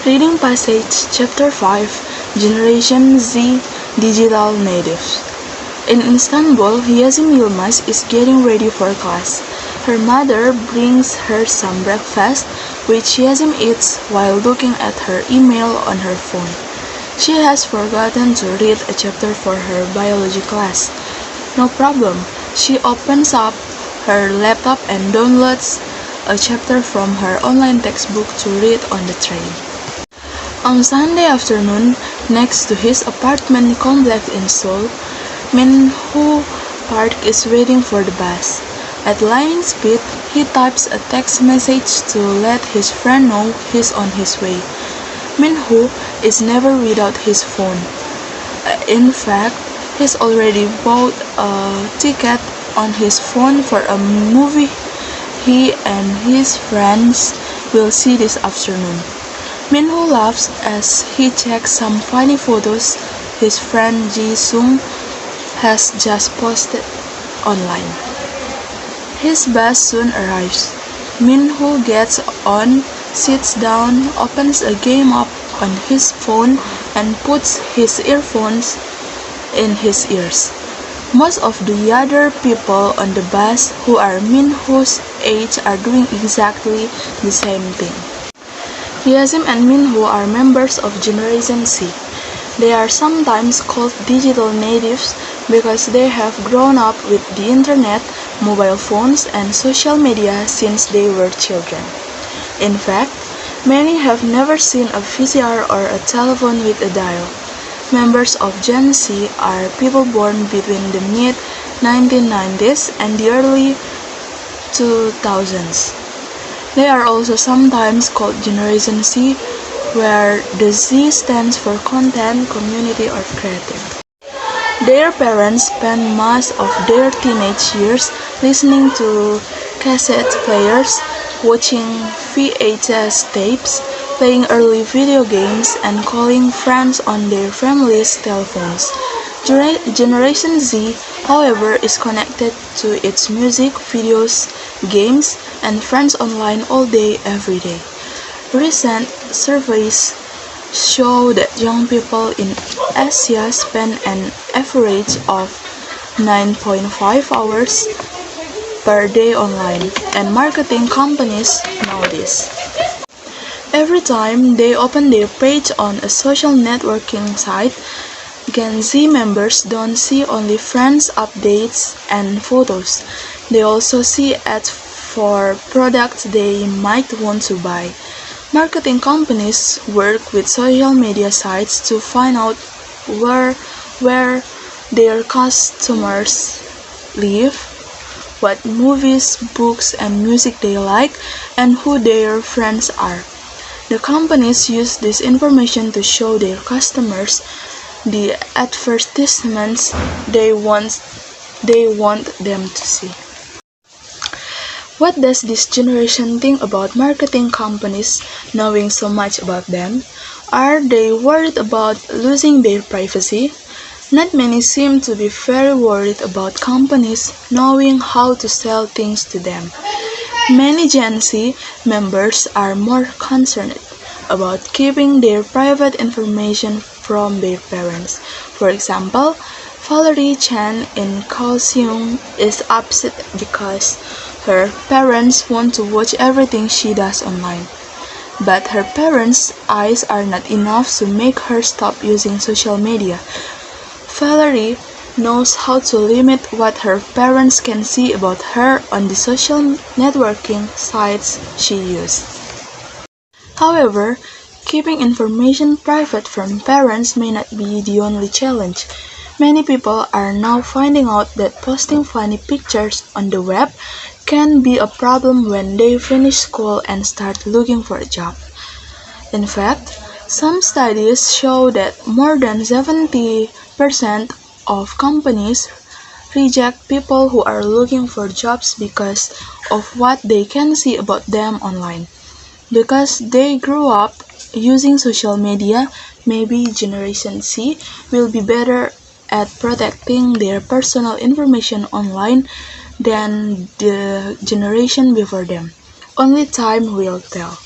Reading passage chapter 5 Generation Z Digital Natives. In Istanbul, Yazim Yilmaz is getting ready for class. Her mother brings her some breakfast, which Yazim eats while looking at her email on her phone. She has forgotten to read a chapter for her biology class. No problem. She opens up her laptop and downloads a chapter from her online textbook to read on the train. On Sunday afternoon, next to his apartment complex in Seoul, Min-Ho Park is waiting for the bus. At lightning speed, he types a text message to let his friend know he's on his way. Min-Ho is never without his phone. In fact, he's already bought a ticket on his phone for a movie he and his friends will see this afternoon. Min-Ho laughs as he checks some funny photos his friend Ji-sung has just posted online. His bus soon arrives. Min-Ho gets on, sits down, opens a game app on his phone, and puts his earphones in his ears. Most of the other people on the bus who are Min-Ho's age are doing exactly the same thing. Yazim and Min-Ho are members of Generation Z. They are sometimes called digital natives because they have grown up with the internet, mobile phones, and social media since they were children. In fact, many have never seen a VCR or a telephone with a dial. Members of Gen Z are people born between the mid-1990s and the early 2000s. They are also sometimes called Generation Z, where the Z stands for content, community, or creative. Their parents spend most of their teenage years listening to cassette players, watching VHS tapes, playing early video games, and calling friends on their family's telephones. Generation Z, however, is connected to its music, videos, games, and friends online all day, every day. Recent surveys show that young people in Asia spend an average of 9.5 hours per day online, and marketing companies know this. Every time they open their page on a social networking site, Gen Z members don't see only friends' updates and photos. They also see ads for products they might want to buy. Marketing companies work with social media sites to find out where their customers live, what movies, books, and music they like, and who their friends are. The companies use this information to show their customers the advertisements they want them to see. What does this generation think about marketing companies knowing so much about them? Are they worried about losing their privacy? Not many seem to be very worried about companies knowing how to sell things to them. Many Gen Z members are more concerned about keeping their private information from their parents. For example, Valerie Chan in Kaohsiung is upset because her parents want to watch everything she does online. But her parents' eyes are not enough to make her stop using social media. Valerie knows how to limit what her parents can see about her on the social networking sites she uses. However, keeping information private from parents may not be the only challenge. Many people are now finding out that posting funny pictures on the web can be a problem when they finish school and start looking for a job. In fact, some studies show that more than 70% of companies reject people who are looking for jobs because of what they can see about them online. Because they grew up using social media, maybe Generation Z will be better at protecting their personal information online than the generation before them. Only time will tell.